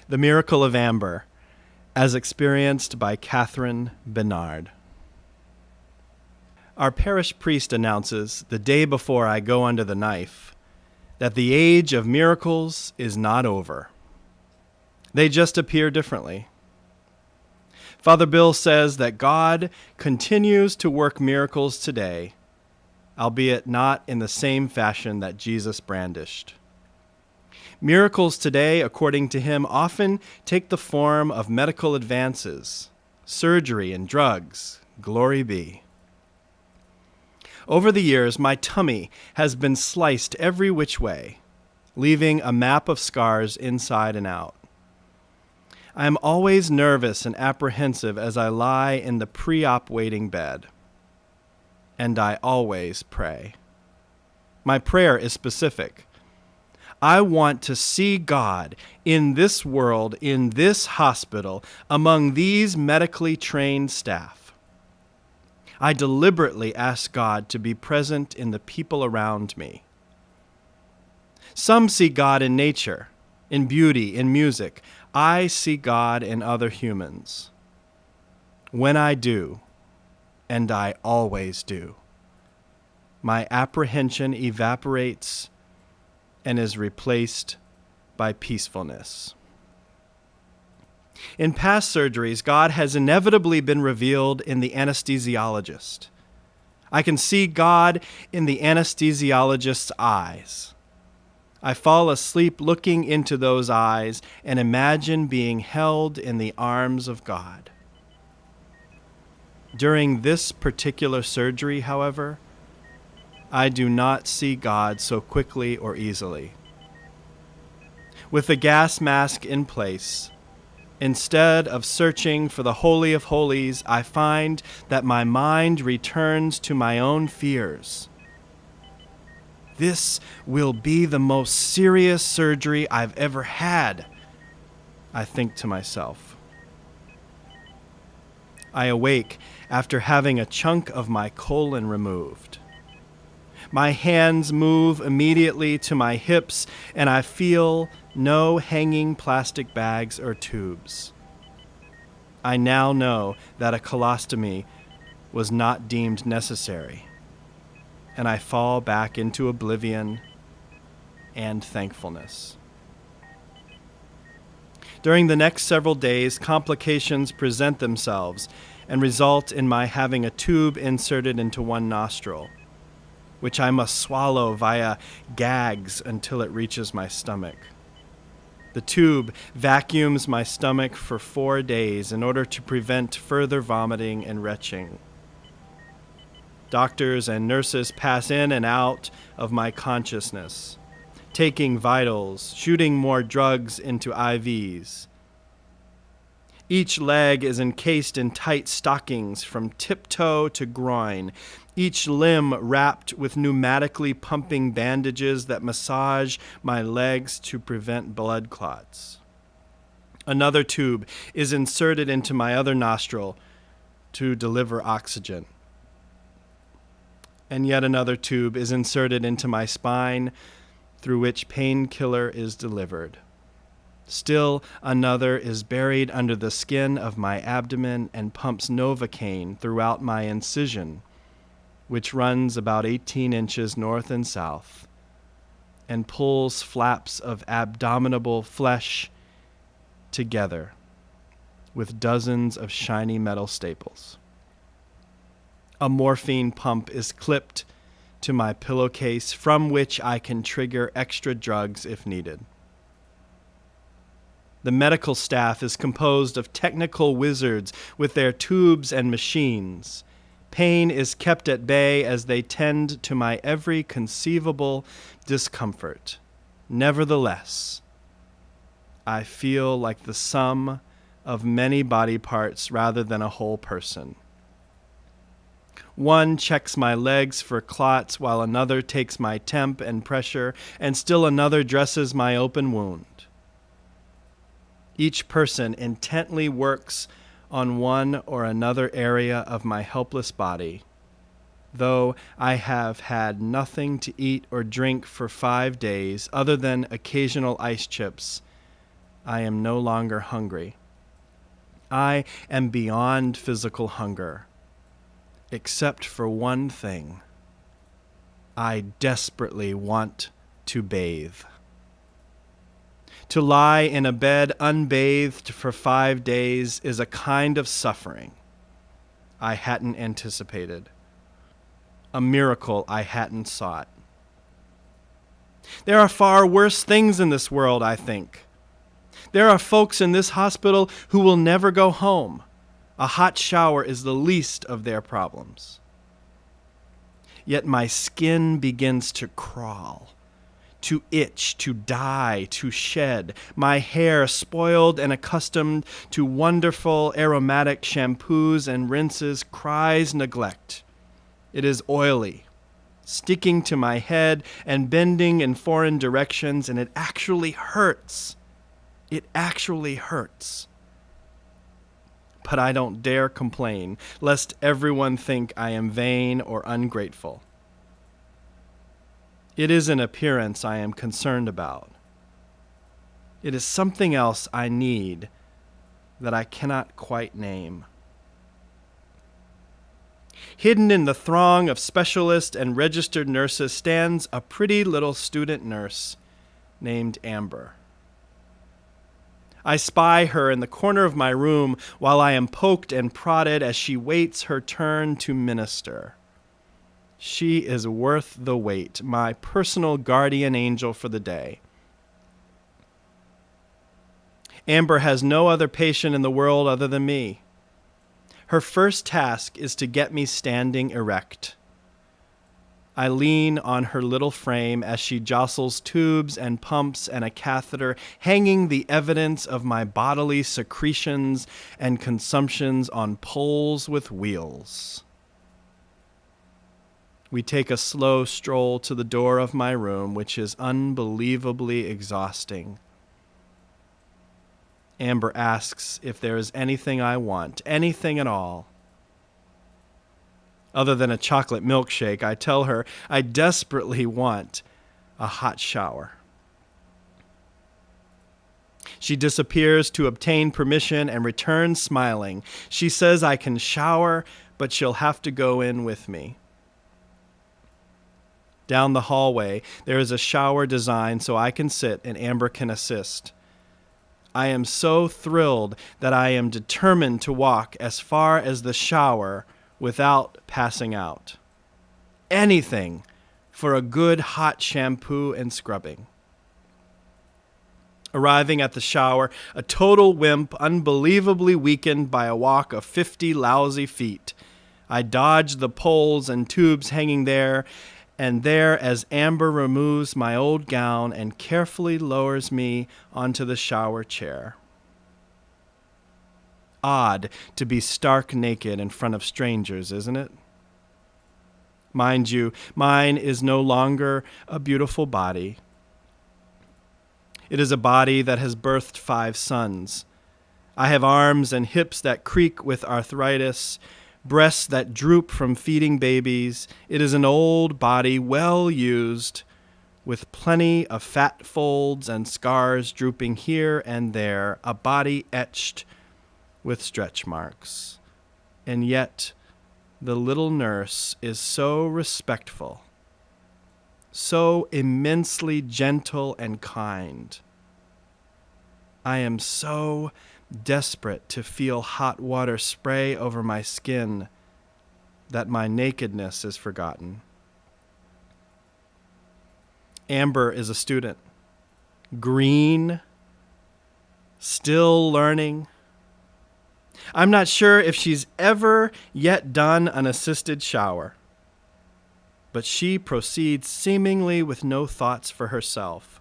The Miracle of Amber, as experienced by Catherine Bernard. Our parish priest announces, the day before I go under the knife, that the age of miracles is not over. They just appear differently. Father Bill says that God continues to work miracles today, albeit not in the same fashion that Jesus brandished. Miracles today, according to him, often take the form of medical advances, surgery, and drugs. Glory be. Over the years, my tummy has been sliced every which way, leaving a map of scars inside and out. I am always nervous and apprehensive as I lie in the pre-op waiting bed. And I always pray. My prayer is specific. I want to see God in this world, in this hospital, among these medically trained staff. I deliberately ask God to be present in the people around me. Some see God in nature, in beauty, in music. I see God in other humans. When I do, and I always do, my apprehension evaporates and is replaced by peacefulness. In past surgeries, God has inevitably been revealed in the anesthesiologist. I can see God in the anesthesiologist's eyes. I fall asleep looking into those eyes and imagine being held in the arms of God. During this particular surgery, however, I do not see God so quickly or easily. With the gas mask in place, instead of searching for the Holy of Holies, I find that my mind returns to my own fears. This will be the most serious surgery I've ever had, I think to myself. I awake after having a chunk of my colon removed. My hands move immediately to my hips, and I feel no hanging plastic bags or tubes. I now know that a colostomy was not deemed necessary, and I fall back into oblivion and thankfulness. During the next several days, complications present themselves and result in my having a tube inserted into one nostril, which I must swallow via gags until it reaches my stomach. The tube vacuums my stomach for 4 days in order to prevent further vomiting and retching. Doctors and nurses pass in and out of my consciousness, taking vitals, shooting more drugs into IVs. Each leg is encased in tight stockings from tip-toe to groin, each limb wrapped with pneumatically pumping bandages that massage my legs to prevent blood clots. Another tube is inserted into my other nostril to deliver oxygen. And yet another tube is inserted into my spine through which painkiller is delivered. Still another is buried under the skin of my abdomen and pumps Novocaine throughout my incision, which runs about 18 inches north and south, and pulls flaps of abdominal flesh together with dozens of shiny metal staples. A morphine pump is clipped to my pillowcase, from which I can trigger extra drugs if needed. The medical staff is composed of technical wizards with their tubes and machines. Pain is kept at bay as they tend to my every conceivable discomfort. Nevertheless, I feel like the sum of many body parts rather than a whole person. One checks my legs for clots, while another takes my temp and pressure, and still another dresses my open wound. Each person intently works on one or another area of my helpless body. Though I have had nothing to eat or drink for 5 days, other than occasional ice chips, I am no longer hungry. I am beyond physical hunger, except for one thing. I desperately want to bathe. To lie in a bed unbathed for 5 days is a kind of suffering I hadn't anticipated, a miracle I hadn't sought. There are far worse things in this world, I think. There are folks in this hospital who will never go home. A hot shower is the least of their problems. Yet my skin begins to crawl, to itch, to die, to shed. My hair, spoiled and accustomed to wonderful aromatic shampoos and rinses, cries neglect. It is oily, sticking to my head and bending in foreign directions, and it actually hurts. It actually hurts. But I don't dare complain, lest everyone think I am vain or ungrateful. It is an appearance I am concerned about. It is something else I need that I cannot quite name. Hidden in the throng of specialists and registered nurses stands a pretty little student nurse named Amber. I spy her in the corner of my room while I am poked and prodded as she waits her turn to minister. She is worth the wait, my personal guardian angel for the day. Amber has no other patient in the world other than me. Her first task is to get me standing erect. I lean on her little frame as she jostles tubes and pumps and a catheter, hanging the evidence of my bodily secretions and consumptions on poles with wheels. We take a slow stroll to the door of my room, which is unbelievably exhausting. Amber asks if there is anything I want, anything at all. Other than a chocolate milkshake, I tell her I desperately want a hot shower. She disappears to obtain permission and returns smiling. She says I can shower, but she'll have to go in with me. Down the hallway, there is a shower designed so I can sit and Amber can assist. I am so thrilled that I am determined to walk as far as the shower without passing out. Anything for a good hot shampoo and scrubbing. Arriving at the shower, a total wimp, unbelievably weakened by a walk of 50 lousy feet, I dodge the poles and tubes hanging there and there as Amber removes my old gown and carefully lowers me onto the shower chair. Odd to be stark naked in front of strangers, isn't it? Mind you, mine is no longer a beautiful body. It is a body that has birthed 5 sons. I have arms and hips that creak with arthritis, breasts that droop from feeding babies. It is an old body, well used, with plenty of fat folds and scars drooping here and there, a body etched with stretch marks. And yet, the little nurse is so respectful, so immensely gentle and kind. I am so desperate to feel hot water spray over my skin that my nakedness is forgotten. Amber is a student, green, still learning. I'm not sure if she's ever yet done an assisted shower, but she proceeds seemingly with no thoughts for herself.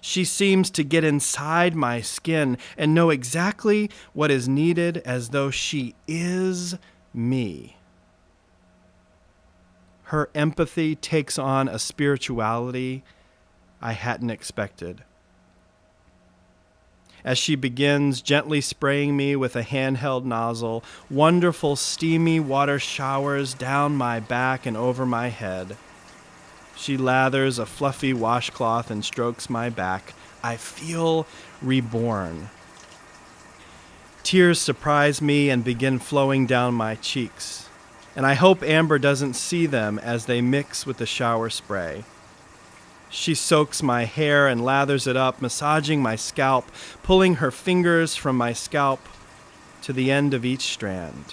She seems to get inside my skin and know exactly what is needed as though she is me. Her empathy takes on a spirituality I hadn't expected. As she begins gently spraying me with a handheld nozzle, wonderful steamy water showers down my back and over my head. She lathers a fluffy washcloth and strokes my back, I feel reborn. Tears surprise me and begin flowing down my cheeks, and I hope Amber doesn't see them as they mix with the shower spray. She soaks my hair and lathers it up, massaging my scalp, pulling her fingers from my scalp to the end of each strand.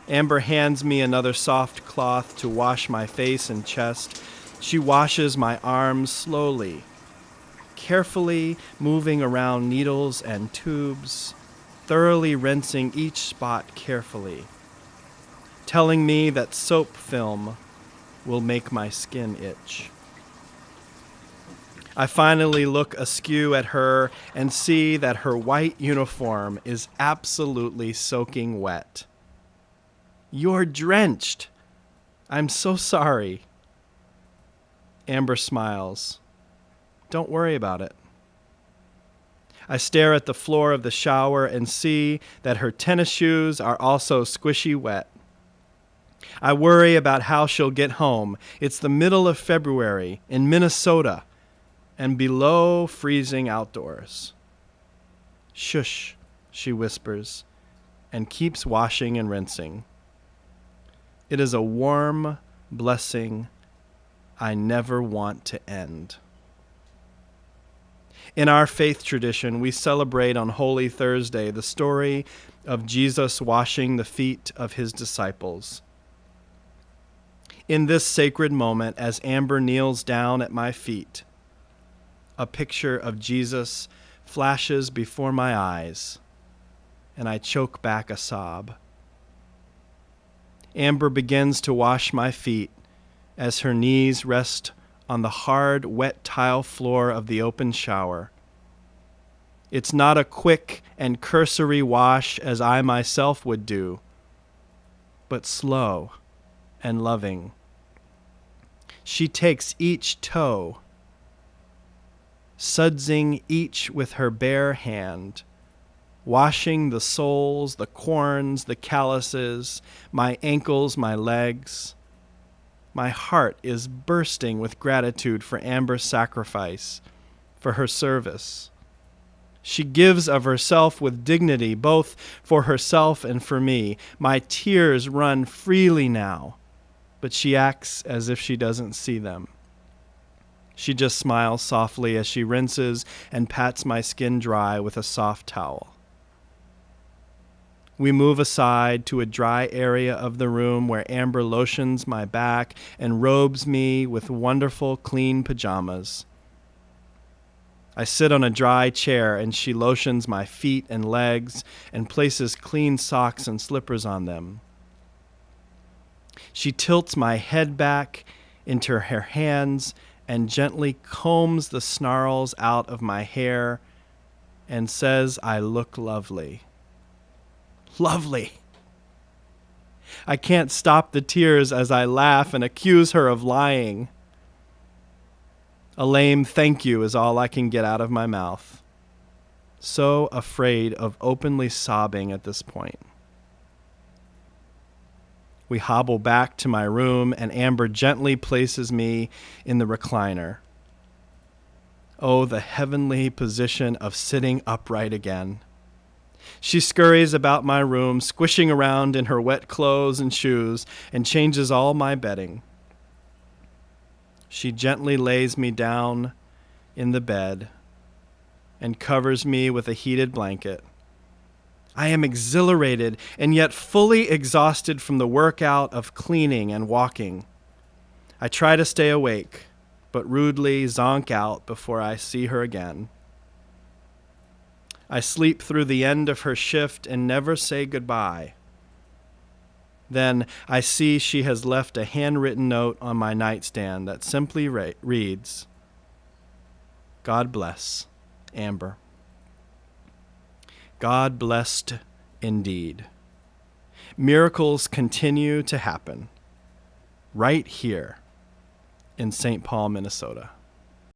Amber hands me another soft cloth to wash my face and chest. She washes my arms slowly, carefully moving around needles and tubes, thoroughly rinsing each spot carefully, telling me that soap film will make my skin itch. I finally look askew at her and see that her white uniform is absolutely soaking wet. "You're drenched. I'm so sorry." Amber smiles. "Don't worry about it." I stare at the floor of the shower and see that her tennis shoes are also squishy wet. I worry about how she'll get home. It's the middle of February in Minnesota and below freezing outdoors. "Shush," she whispers, and keeps washing and rinsing. It is a warm blessing I never want to end. In our faith tradition, we celebrate on Holy Thursday the story of Jesus washing the feet of his disciples. In this sacred moment, as Amber kneels down at my feet, a picture of Jesus flashes before my eyes, and I choke back a sob. Amber begins to wash my feet as her knees rest on the hard, wet tile floor of the open shower. It's not a quick and cursory wash as I myself would do, but slow and loving. She takes each toe, sudsing each with her bare hand, washing the soles, the corns, the calluses, my ankles, my legs. My heart is bursting with gratitude for Amber's sacrifice, for her service. She gives of herself with dignity, both for herself and for me. My tears run freely now, but she acts as if she doesn't see them. She just smiles softly as she rinses and pats my skin dry with a soft towel. We move aside to a dry area of the room where Amber lotions my back and robes me with wonderful clean pajamas. I sit on a dry chair and she lotions my feet and legs and places clean socks and slippers on them. She tilts my head back into her hands and gently combs the snarls out of my hair and says I look lovely. Lovely! I can't stop the tears as I laugh and accuse her of lying. A lame thank you is all I can get out of my mouth, so afraid of openly sobbing at this point. We hobble back to my room and Amber gently places me in the recliner. Oh, the heavenly position of sitting upright again. She scurries about my room, squishing around in her wet clothes and shoes, and changes all my bedding. She gently lays me down in the bed and covers me with a heated blanket. I am exhilarated and yet fully exhausted from the workout of cleaning and walking. I try to stay awake, but rudely zonk out before I see her again. I sleep through the end of her shift and never say goodbye. Then I see she has left a handwritten note on my nightstand that simply reads, "God bless, Amber." God blessed indeed. Miracles continue to happen right here in St. Paul, Minnesota.